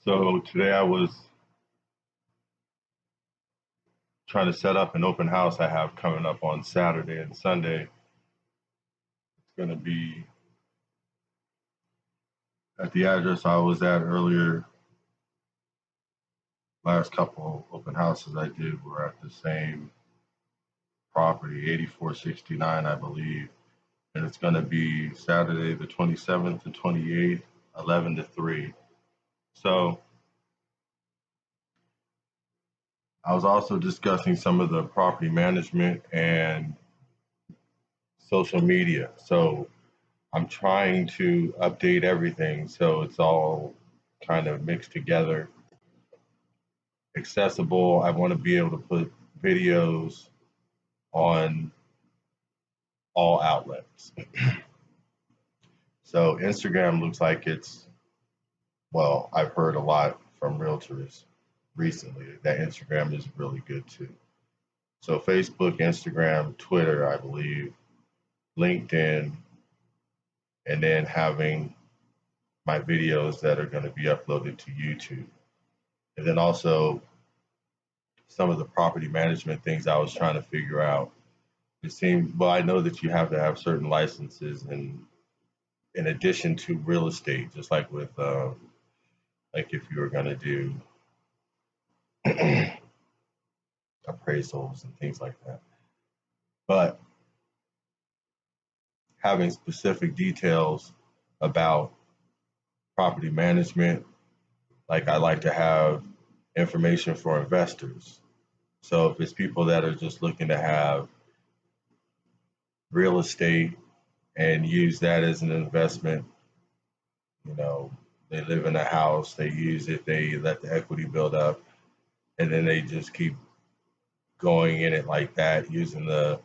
So today I was trying to set up an open house I have coming up on Saturday and Sunday. It's going to be at the address I was at earlier. Last couple open houses I did were at the same property, 8469, I believe. And it's going to be Saturday, the 27th and 28th, 11 to 3. So I was also discussing some of the property management and social media. So I'm trying to update everything so it's all kind of mixed together, accessible. I want to be able to put videos on all outlets. So Instagram looks like well, I've heard a lot from realtors recently that Instagram is really good too. So Facebook, Instagram, Twitter, I believe, LinkedIn, and then having my videos that are going to be uploaded to YouTube. And then also some of the property management things I was trying to figure out. It seemed, well, I know that you have to have certain licenses and in addition to real estate, just like with, like if you were going to do appraisals and things like that. But having specific details about property management, like I like to have information for investors. So if it's people that are just looking to have real estate and use that as an investment, you know, they live in a house, they use it, they let the equity build up, and then they just keep going in it like that, using the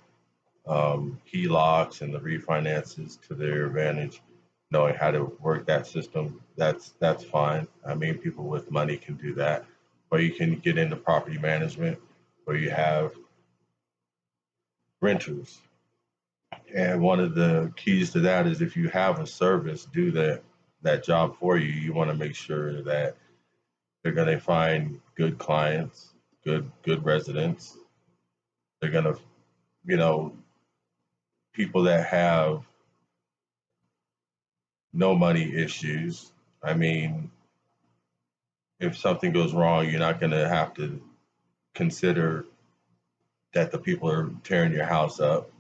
HELOCs and the refinances to their advantage, knowing how to work that system. That's fine. I mean, people with money can do that, or you can get into property management, where you have renters. And one of the keys to that is if you have a service do that job for you, you want to make sure that they're going to find good clients, good residents. They're going to, you know, people that have no money issues. I mean, if something goes wrong, you're not going to have to consider that the people are tearing your house up.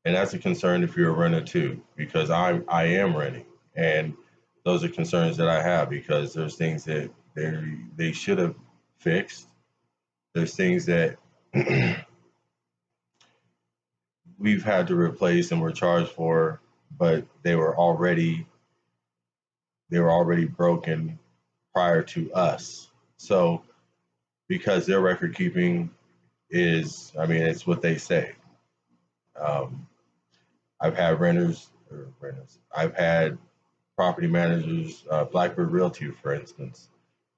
And that's a concern if you're a renter too, because I am renting, and those are concerns that I have because there's things that they should have fixed. There's things that we've had to replace and we're charged for, but they were already broken prior to us. So because their record keeping is, I mean, it's what they say. Um, I've had renters. I've had property managers, Blackbird Realty, for instance,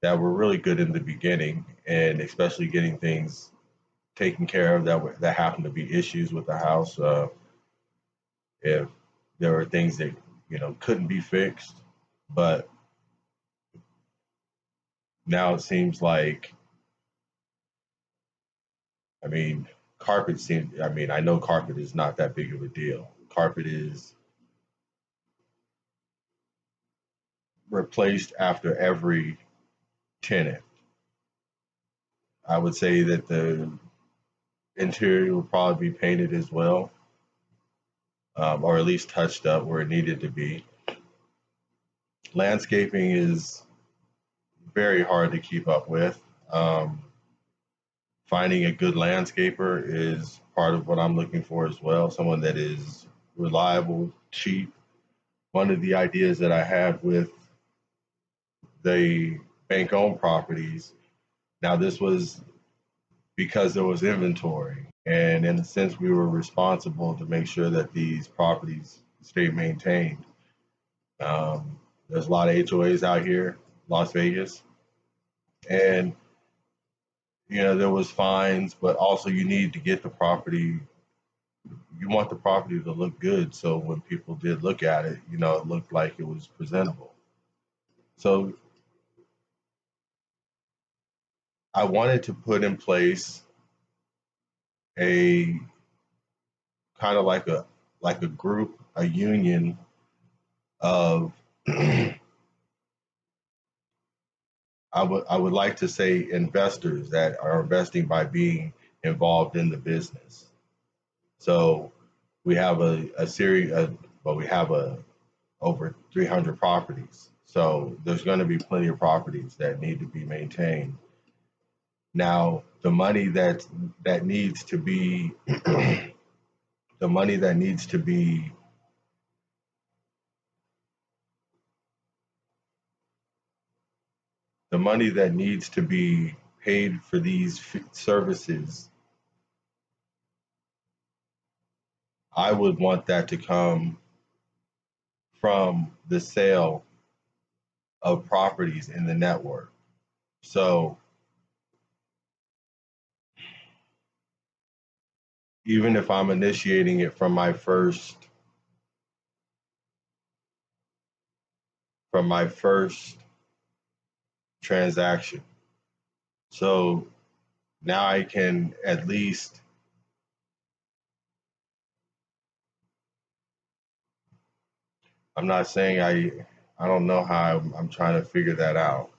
that were really good in the beginning, and especially getting things taken care of that happened to be issues with the house. If there were things that couldn't be fixed, but now it seems like, I mean, I mean, I know carpet is not that big of a deal. Carpet is replaced after every tenant. I would say that the interior will probably be painted as well, or at least touched up where it needed to be. Landscaping is very hard to keep up with. Um, Finding a good landscaper is part of what I'm looking for as well. Someone that is reliable, cheap. One of the ideas that I had with the bank owned properties, now this was because there was inventory. And in a sense, we were responsible to make sure that these properties stay maintained. There's a lot of HOAs out here, Las Vegas, and there was fines, but also you need to get the property. You want the property to look good, so when people did look at it, it looked like it was presentable. So I wanted to put in place a kind of like a group, a union of I would like to say investors that are investing by being involved in the business. So we have a series, but we have over 300 properties. So there's going to be plenty of properties that need to be maintained. Now, the money that needs to be the money that needs to be the money that needs to be paid for these services, I would want that to come from the sale of properties in the network. So even if I'm initiating it from my first transaction. So now I can at least, I'm not saying I don't know how I'm trying to figure that out.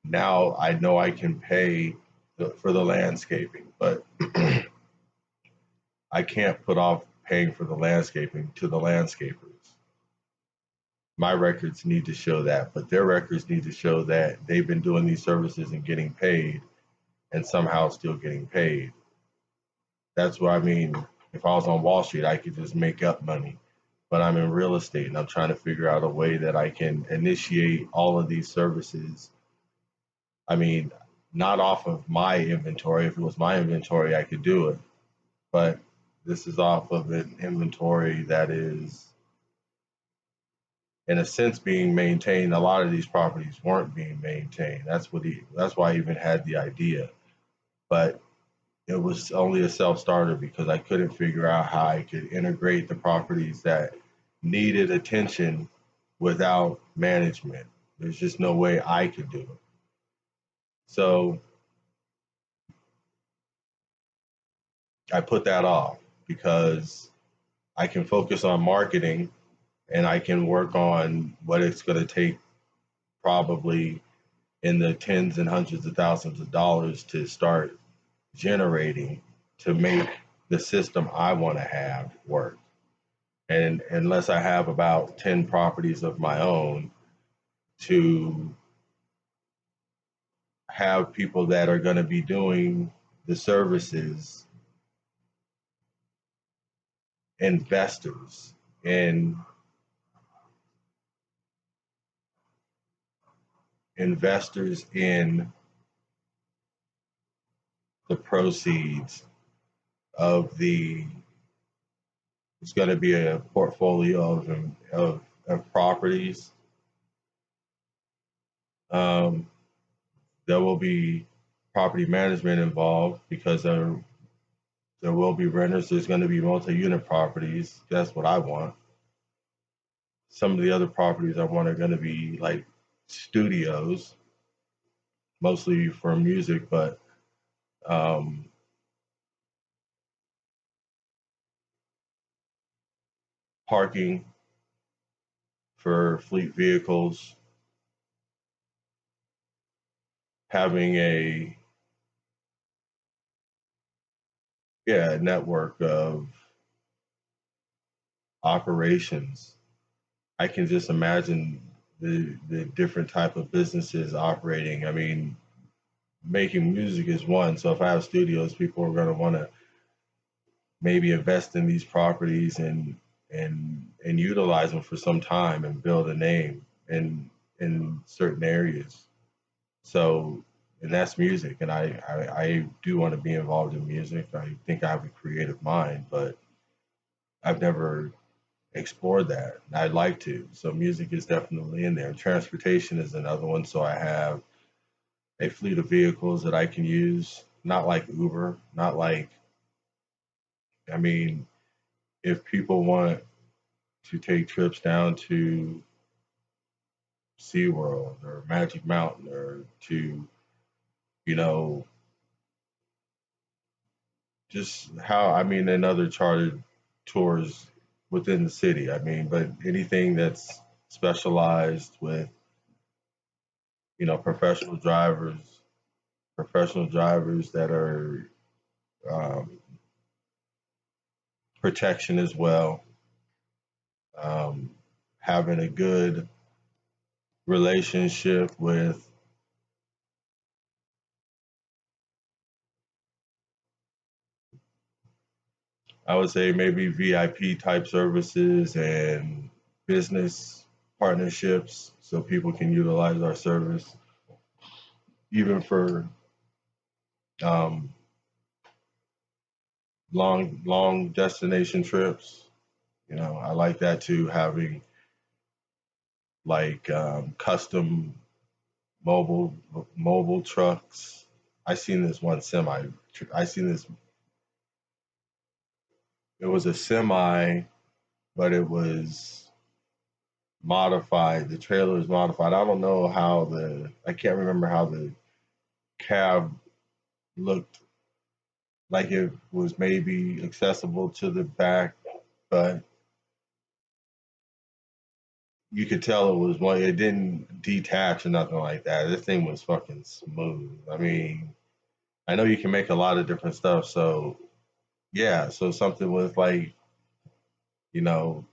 Now I know I can pay for the landscaping, but I can't put off paying for the landscaping to the landscapers. My records need to show that, but their records need to show that they've been doing these services and getting paid and somehow still getting paid. That's what I mean. If I was on Wall Street, I could just make up money. But I'm in real estate and I'm trying to figure out a way that I can initiate all of these services. I mean, not off of my inventory. If it was my inventory, I could do it. But this is off of an inventory that is, in a sense, being maintained. A lot of these properties weren't being maintained. That's why I even had the idea. But it was only a self-starter because I couldn't figure out how I could integrate the properties that needed attention without management. There's just no way I could do it. So I put that off because I can focus on marketing and I can work on what it's going to take, probably in the tens and hundreds of thousands of dollars, to start generating to make the system I want to have work. And unless I have about 10 properties of my own, to have people that are going to be doing the services, investors in investors in the proceeds of the, it's going to be a portfolio of properties. Um, there will be property management involved because there will be renters. There's going to be multi-unit properties. That's what I want. Some of the other properties I want are going to be like studios, mostly for music, but um, parking for fleet vehicles, having a, yeah, network of operations. I can just imagine the different type of businesses operating. I mean, making music is one. So if I have studios, people are going to want to maybe invest in these properties and utilize them for some time and build a name in certain areas. So, and that's music, and I do want to be involved in music. I think I have a creative mind, but I've never explored that. I'd like to. So music is definitely in there. Transportation is another one. So I have a fleet of vehicles that I can use, not like Uber, not like, I mean, if people want to take trips down to SeaWorld or Magic Mountain or to, you know, just how, I mean, and other chartered tours within the city. I mean, but anything that's specialized with, professional drivers that are um, protection as well, um, having a good relationship with, I would say, maybe VIP type services and business partnerships so people can utilize our service even for um, long destination trips. I like that too, having like custom mobile mobile trucks. I seen this one semi. I seen this. It was a semi, but it was modified. The trailer is modified. I don't know how I can't remember how the cab looked, like it was maybe accessible to the back, but you could tell it was one. It didn't detach or nothing like that. This thing was fucking smooth. I mean, I know you can make a lot of different stuff. So yeah, so something with like, you know,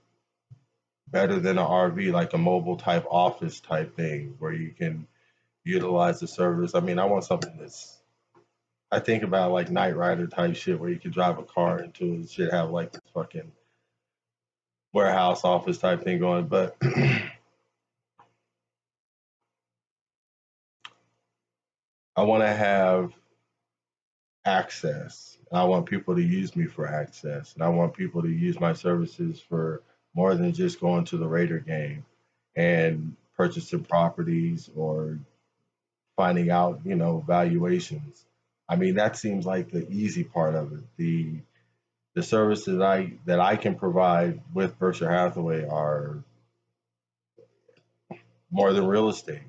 better than an RV, like a mobile type office type thing where you can utilize the service. I mean, I want something that's, I think about like Night Rider type shit where you can drive a car into it. Should have like this fucking warehouse office type thing going. But I want to have access. I want people to use me for access. And I want people to use my services for more than just going to the Raider game and purchasing properties or finding out, valuations. I mean, that seems like the easy part of it. The services that I can provide with Berkshire Hathaway are more than real estate.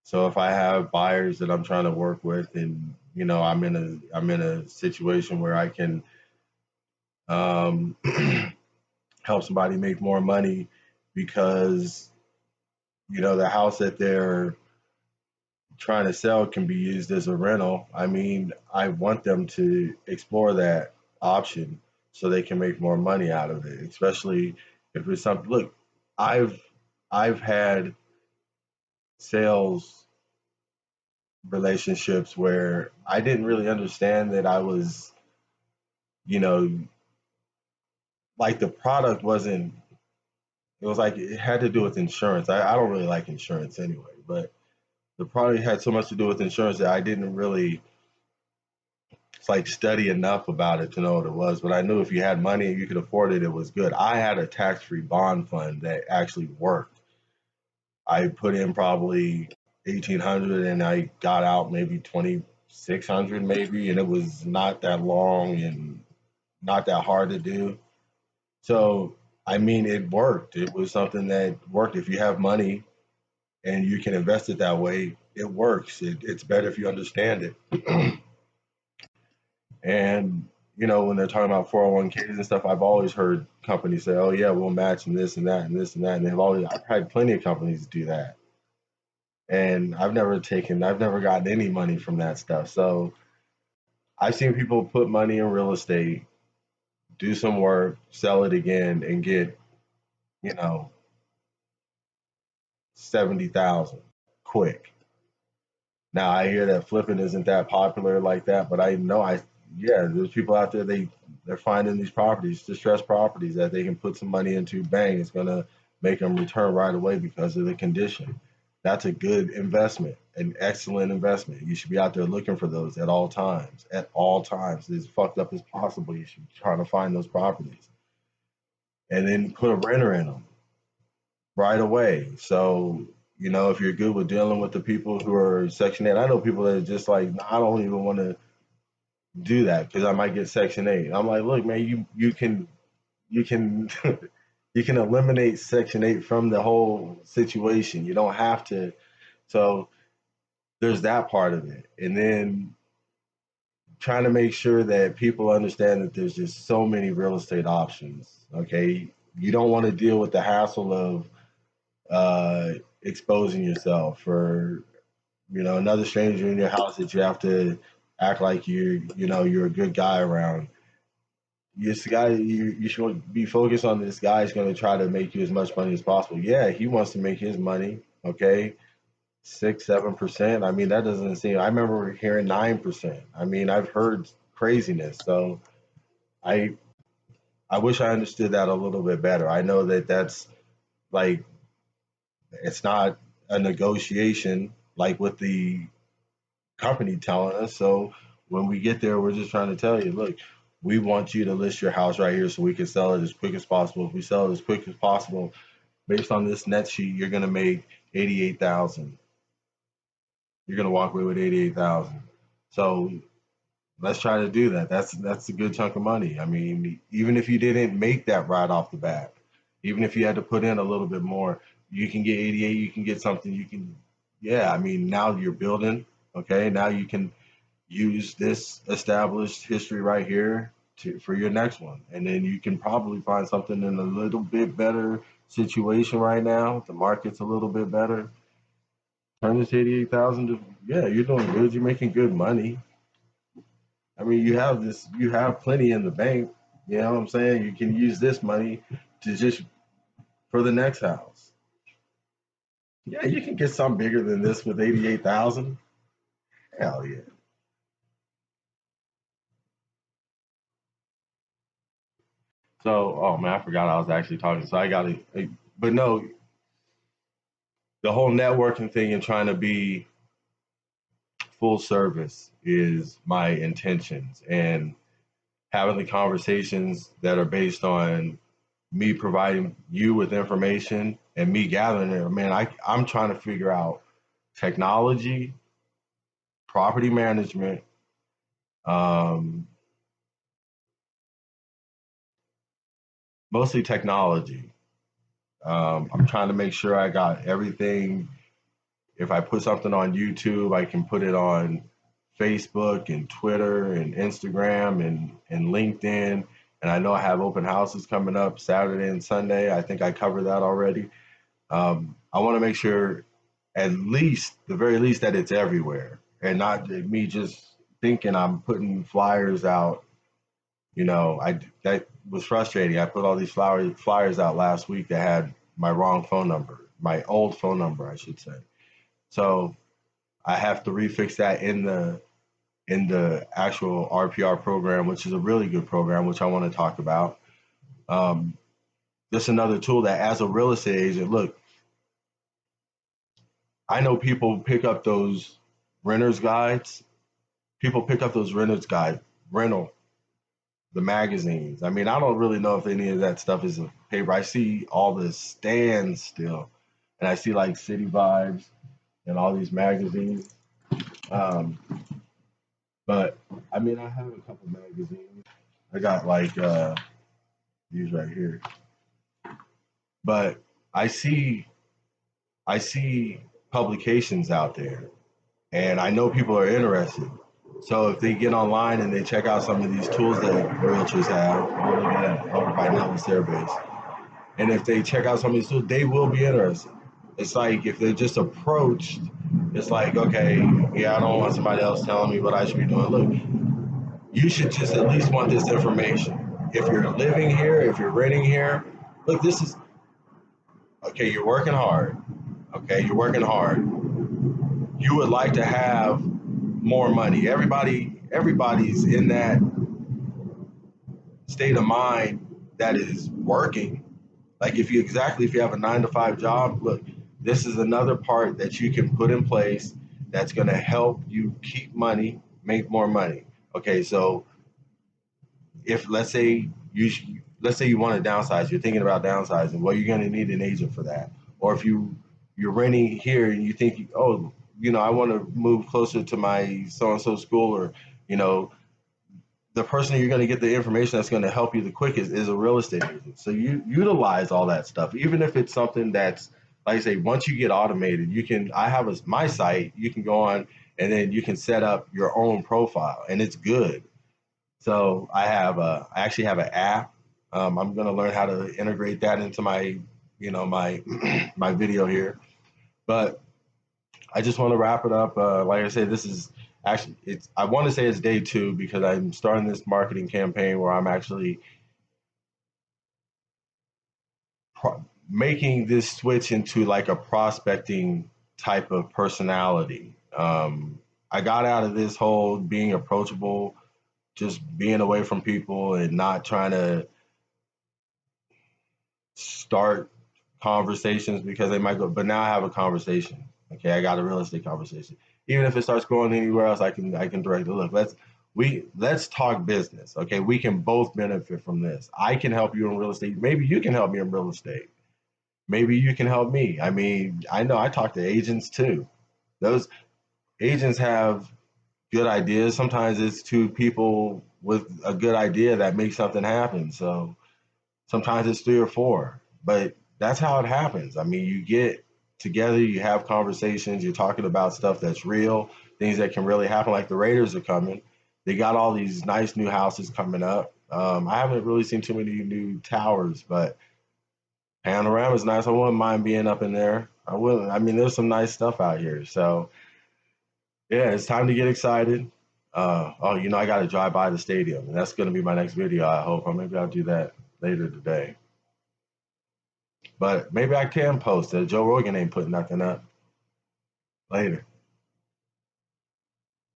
So if I have buyers that I'm trying to work with, and I'm in a situation where I can um, help somebody make more money because the house that they're trying to sell can be used as a rental. I mean, I want them to explore that option so they can make more money out of it, especially if it's something. Look, I've I've had sales relationships where I didn't really understand that I was, you know, like the product wasn't. It was like it had to do with insurance. I don't really like insurance anyway, but the product had so much to do with insurance that I didn't really like study enough about it to know what it was. But I knew if you had money and you could afford it, it was good. I had a tax-free bond fund that actually worked. I put in probably 1,800 and I got out maybe 2,600 maybe, and it was not that long and not that hard to do. So I mean, it worked. It was something that worked. If you have money and you can invest it that way, it works. It's better if you understand it. And when they're talking about 401ks and stuff, I've always heard companies say, "Oh yeah, we'll match and this and that and this and that." And I've had plenty of companies do that, and I've never gotten any money from that stuff. So I've seen people put money in real estate, do some work, sell it again, and get you know 70,000 quick. Now I hear that flipping isn't that popular like that, but I know yeah, there's people out there they're finding these properties, distressed properties that they can put some money into. Bang, it's gonna make them return right away because of the condition. That's a good investment, an excellent investment. You should be out there looking for those at all times. At all times, as fucked up as possible, you should be trying to find those properties, and then put a renter in them right away. So, if you're good with dealing with the people who are Section 8, I know people that are just like, "Nah, I don't even want to do that because I might get Section 8." I'm like, look, man, you can you can eliminate Section 8 from the whole situation. You don't have to. So there's that part of it. And then trying to make sure that people understand that there's just so many real estate options. Okay, you don't want to deal with the hassle of uh, exposing yourself for another stranger in your house that you have to act like you're a good guy around. This guy, you should be focused on this guy is going to try to make you as much money as possible. Yeah, he wants to make his money. Okay, 6, 7%. I mean, that doesn't seem. I remember hearing 9%. I mean, I've heard craziness. So I I wish I understood that a little bit better. I know that that's like it's not a negotiation like with the company telling us. So when we get there, we're just trying to tell you, look, we want you to list your house right here so we can sell it as quick as possible. If we sell it as quick as possible, based on this net sheet, you're gonna make 88,000. You're gonna walk away with 88,000. So let's try to do that. That's a good chunk of money. I mean, even if you didn't make that right off the bat, even if you had to put in a little bit more, you can get 88. You can get something. You can, yeah. I mean, now you're building. Okay, now you can use this established history right here for your next one, and then you can probably find something in a little bit better situation right now. The market's a little bit better. Turn this 88,000 to yeah, you're doing good. You're making good money. I mean, you have plenty in the bank. You know what I'm saying? You can use this money to just for the next house. Yeah, you can get something bigger than this with 88,000. Hell yeah. So, oh man, I forgot I was actually talking. So I got to, but no, the whole networking thing and trying to be full service is my intentions, and having the conversations that are based on me providing you with information and me gathering it. Man, I'm trying to figure out technology, property management, um, mostly technology. I'm trying to make sure I got everything. If I put something on YouTube, I can put it on Facebook and Twitter and Instagram and LinkedIn. And I know I have open houses coming up Saturday and Sunday. I think I covered that already. I want to make sure, at least, the very least, that it's everywhere and not me just thinking I'm putting flyers out. I that was frustrating. I put all these flyers out last week that had my wrong phone number, my old phone number, I should say. So I have to refix that in the actual RPR program, which is a really good program, which I want to talk about. Um, just another tool that, as a real estate agent, look, I know people pick up those renters guides. People pick up those renters guide, rental, the magazines. I mean, I don't really know if any of that stuff is a paper. I see all the stands still, and I see like City Vibes and all these magazines. Um, but I mean, I have a couple magazines. I got like these right here. But I see I see publications out there, and I know people are interested. So if they get online and they check out some of these tools that realtors have, we're looking at over by Nellis Air Base, and if they check out some of these tools, they will be interested. It's like if they're just approached, it's like, okay, yeah, I don't want somebody else telling me what I should be doing. Look, you should just at least want this information. If you're living here, if you're renting here, look, this is okay, you're working hard. Okay, you're working hard. You would like to have more money. Everybody's in that state of mind that is working. Like if you have a 9 to 5 job, look, this is another part that you can put in place that's going to help you keep money, make more money. Okay, so if let's say you want to downsize, you're thinking about downsizing, well, you're going to need an agent for that. Or if you're renting here and you think, oh, I want to move closer to my so and so school, or you know, the person you're going to get the information that's going to help you the quickest is a real estate agent. So you utilize all that stuff, even if it's something that's like I say, once you get automated, you can. I have my site. You can go on and then you can set up your own profile, and it's good. So I actually have an app. I'm gonna learn how to integrate that into my, my my video here. But I just want to wrap it up. Like I said, this is actually it's. I want to say it's day two because I'm starting this marketing campaign where I'm actually making this switch into like a prospecting type of personality. I got out of this whole being approachable, just being away from people and not trying to start conversations because they might go. But now I have a conversation. Okay, I got a real estate conversation. Even if it starts going anywhere else, I can direct it. Look, let's talk business. Okay, we can both benefit from this. I can help you in real estate. Maybe you can help me in real estate. Maybe you can help me. I mean, I know I talk to agents too. Those agents have good ideas. Sometimes it's two people with a good idea that make something happen. So sometimes it's three or four, but that's how it happens. I mean, you get together, you have conversations, you're talking about stuff that's real, things that can really happen. Like the Raiders are coming. They got all these nice new houses coming up. I haven't really seen too many new towers, but Panorama's nice. I wouldn't mind being up in there. I wouldn't. I mean, there's some nice stuff out here. So yeah, it's time to get excited. Oh, I got to drive by the stadium, and that's going to be my next video. I hope, or maybe I'll do that later today. But maybe I can post it. Joe Rogan ain't putting nothing up later.